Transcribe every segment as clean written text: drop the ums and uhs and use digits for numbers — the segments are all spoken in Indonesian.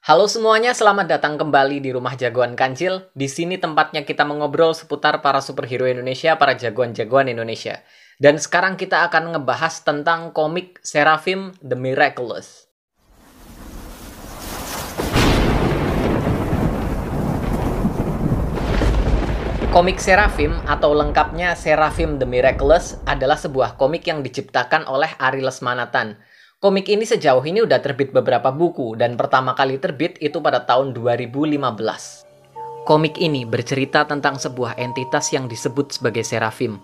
Halo semuanya, selamat datang kembali di Rumah Jagoan Kancil. Di sini tempatnya kita mengobrol seputar para superhero Indonesia, para jagoan-jagoan Indonesia. Dan sekarang kita akan ngebahas tentang komik Seraphim The Miraculous. Komik Seraphim atau lengkapnya Seraphim The Miraculous adalah sebuah komik yang diciptakan oleh Ari Lesmanatan. Komik ini sejauh ini udah terbit beberapa buku dan pertama kali terbit itu pada tahun 2015. Komik ini bercerita tentang sebuah entitas yang disebut sebagai Seraphim.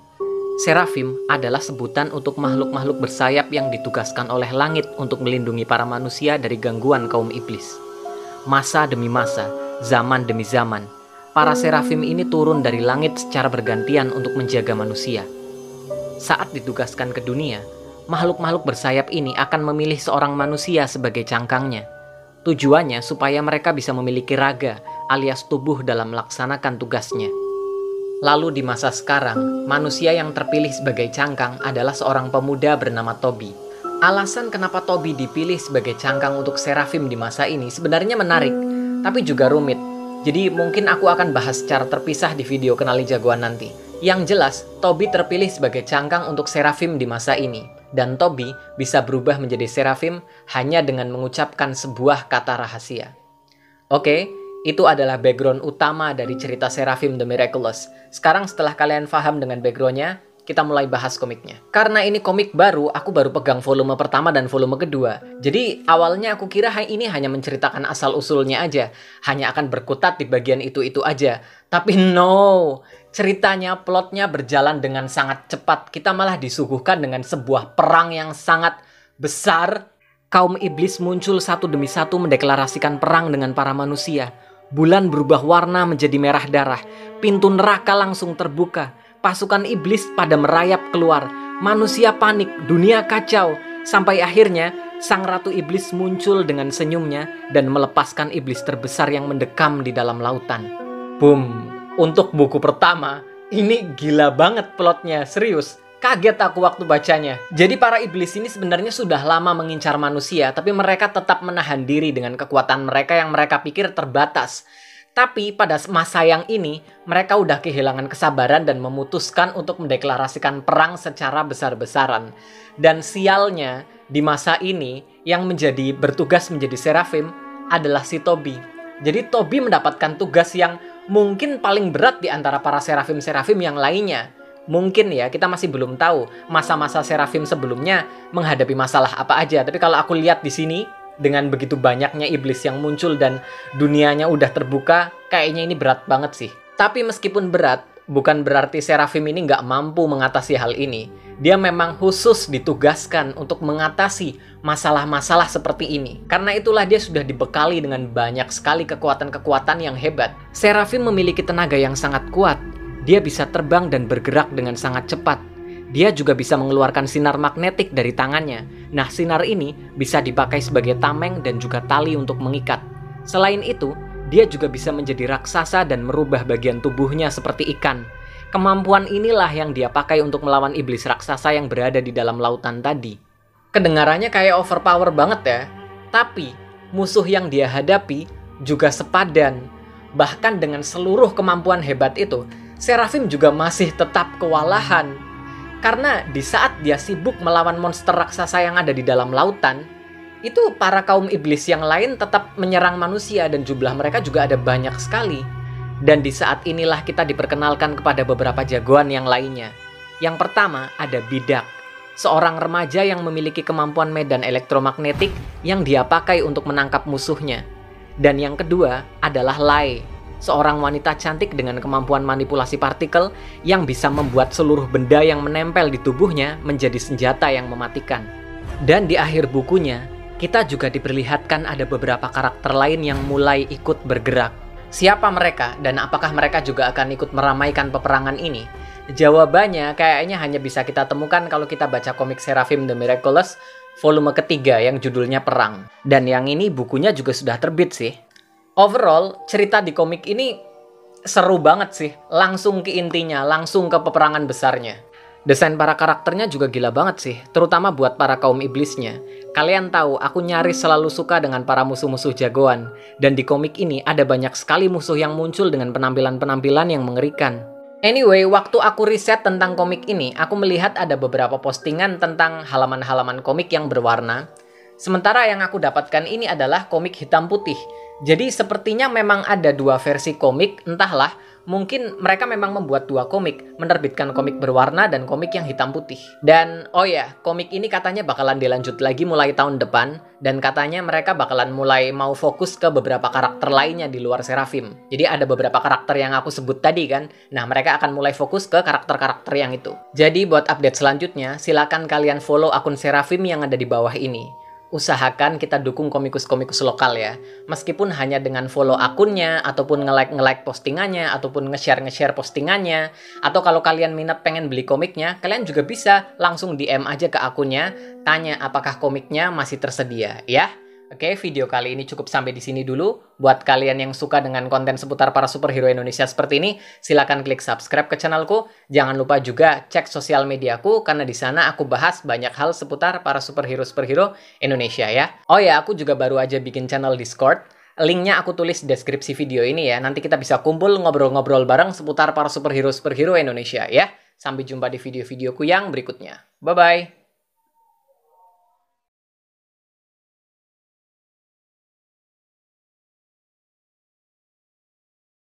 Seraphim adalah sebutan untuk makhluk-makhluk bersayap yang ditugaskan oleh langit untuk melindungi para manusia dari gangguan kaum iblis. Masa demi masa, zaman demi zaman, para Seraphim ini turun dari langit secara bergantian untuk menjaga manusia. Saat ditugaskan ke dunia, makhluk-makhluk bersayap ini akan memilih seorang manusia sebagai cangkangnya. Tujuannya supaya mereka bisa memiliki raga alias tubuh dalam melaksanakan tugasnya. Lalu di masa sekarang, manusia yang terpilih sebagai cangkang adalah seorang pemuda bernama Toby. Alasan kenapa Toby dipilih sebagai cangkang untuk Seraphim di masa ini sebenarnya menarik, tapi juga rumit. Jadi mungkin aku akan bahas secara terpisah di video Kenali Jagoan nanti. Yang jelas, Toby terpilih sebagai cangkang untuk Seraphim di masa ini. Dan Toby bisa berubah menjadi Seraphim hanya dengan mengucapkan sebuah kata rahasia. Oke, itu adalah background utama dari cerita Seraphim The Miraculous. Sekarang setelah kalian paham dengan backgroundnya, kita mulai bahas komiknya. Karena ini komik baru, aku baru pegang volume pertama dan volume kedua. Jadi awalnya aku kira ini hanya menceritakan asal-usulnya aja. Hanya akan berkutat di bagian itu-itu aja. Tapi no, ceritanya, plotnya berjalan dengan sangat cepat. Kita malah disuguhkan dengan sebuah perang yang sangat besar. Kaum iblis muncul satu demi satu mendeklarasikan perang dengan para manusia. Bulan berubah warna menjadi merah darah. Pintu neraka langsung terbuka. Pasukan iblis pada merayap keluar. Manusia panik, dunia kacau. Sampai akhirnya, sang ratu iblis muncul dengan senyumnya dan melepaskan iblis terbesar yang mendekam di dalam lautan. Boom. Untuk buku pertama, ini gila banget plotnya, serius. Kaget aku waktu bacanya. Jadi para iblis ini sebenarnya sudah lama mengincar manusia, tapi mereka tetap menahan diri dengan kekuatan mereka yang mereka pikir terbatas. Tapi pada masa yang ini, mereka udah kehilangan kesabaran dan memutuskan untuk mendeklarasikan perang secara besar-besaran. Dan sialnya, di masa ini, yang bertugas menjadi Seraphim adalah si Toby. Jadi Toby mendapatkan tugas yang mungkin paling berat di antara para Seraphim-Seraphim yang lainnya. Mungkin ya, kita masih belum tahu masa-masa Seraphim sebelumnya menghadapi masalah apa aja. Tapi kalau aku lihat di sini, dengan begitu banyaknya iblis yang muncul dan dunianya udah terbuka, kayaknya ini berat banget sih. Tapi meskipun berat, bukan berarti Seraphim ini nggak mampu mengatasi hal ini. Dia memang khusus ditugaskan untuk mengatasi masalah-masalah seperti ini. Karena itulah dia sudah dibekali dengan banyak sekali kekuatan-kekuatan yang hebat. Seraphim memiliki tenaga yang sangat kuat. Dia bisa terbang dan bergerak dengan sangat cepat. Dia juga bisa mengeluarkan sinar magnetik dari tangannya. Nah, sinar ini bisa dipakai sebagai tameng dan juga tali untuk mengikat. Selain itu, dia juga bisa menjadi raksasa dan merubah bagian tubuhnya seperti ikan. Kemampuan inilah yang dia pakai untuk melawan iblis raksasa yang berada di dalam lautan tadi. Kedengarannya kayak overpower banget ya. Tapi, musuh yang dia hadapi juga sepadan. Bahkan dengan seluruh kemampuan hebat itu, Seraphim juga masih tetap kewalahan. Karena di saat dia sibuk melawan monster raksasa yang ada di dalam lautan, itu para kaum iblis yang lain tetap menyerang manusia dan jumlah mereka juga ada banyak sekali. Dan di saat inilah kita diperkenalkan kepada beberapa jagoan yang lainnya. Yang pertama ada Bidak, seorang remaja yang memiliki kemampuan medan elektromagnetik yang dia pakai untuk menangkap musuhnya. Dan yang kedua adalah Lai, seorang wanita cantik dengan kemampuan manipulasi partikel yang bisa membuat seluruh benda yang menempel di tubuhnya menjadi senjata yang mematikan. Dan di akhir bukunya, kita juga diperlihatkan ada beberapa karakter lain yang mulai ikut bergerak. Siapa mereka dan apakah mereka juga akan ikut meramaikan peperangan ini? Jawabannya kayaknya hanya bisa kita temukan kalau kita baca komik Seraphim The Miraculous volume ketiga yang judulnya Perang. Dan yang ini bukunya juga sudah terbit sih. Overall, cerita di komik ini seru banget sih. Langsung ke intinya, langsung ke peperangan besarnya. Desain para karakternya juga gila banget sih, terutama buat para kaum iblisnya. Kalian tahu, aku nyaris selalu suka dengan para musuh-musuh jagoan. Dan di komik ini ada banyak sekali musuh yang muncul dengan penampilan-penampilan yang mengerikan. Anyway, waktu aku riset tentang komik ini, aku melihat ada beberapa postingan tentang halaman-halaman komik yang berwarna. Sementara yang aku dapatkan ini adalah komik hitam putih. Jadi sepertinya memang ada dua versi komik, entahlah. Mungkin mereka memang membuat dua komik, menerbitkan komik berwarna dan komik yang hitam putih. Dan oh ya, komik ini katanya bakalan dilanjut lagi mulai tahun depan, dan katanya mereka bakalan mulai mau fokus ke beberapa karakter lainnya di luar Seraphim. Jadi ada beberapa karakter yang aku sebut tadi kan, nah mereka akan mulai fokus ke karakter-karakter yang itu. Jadi buat update selanjutnya, silakan kalian follow akun Seraphim yang ada di bawah ini. Usahakan kita dukung komikus-komikus lokal ya. Meskipun hanya dengan follow akunnya, ataupun nge-like postingannya, ataupun nge-share postingannya. Atau kalau kalian minat pengen beli komiknya, kalian juga bisa langsung DM aja ke akunnya, tanya apakah komiknya masih tersedia ya. Oke, video kali ini cukup sampai di sini dulu. Buat kalian yang suka dengan konten seputar para superhero Indonesia seperti ini, silakan klik subscribe ke channelku. Jangan lupa juga cek sosial mediaku, karena di sana aku bahas banyak hal seputar para superhero Indonesia ya. Oh ya, aku juga baru aja bikin channel Discord. Linknya aku tulis di deskripsi video ini ya. Nanti kita bisa kumpul ngobrol-ngobrol bareng seputar para superhero Indonesia ya. Sampai jumpa di video-videoku yang berikutnya. Bye-bye.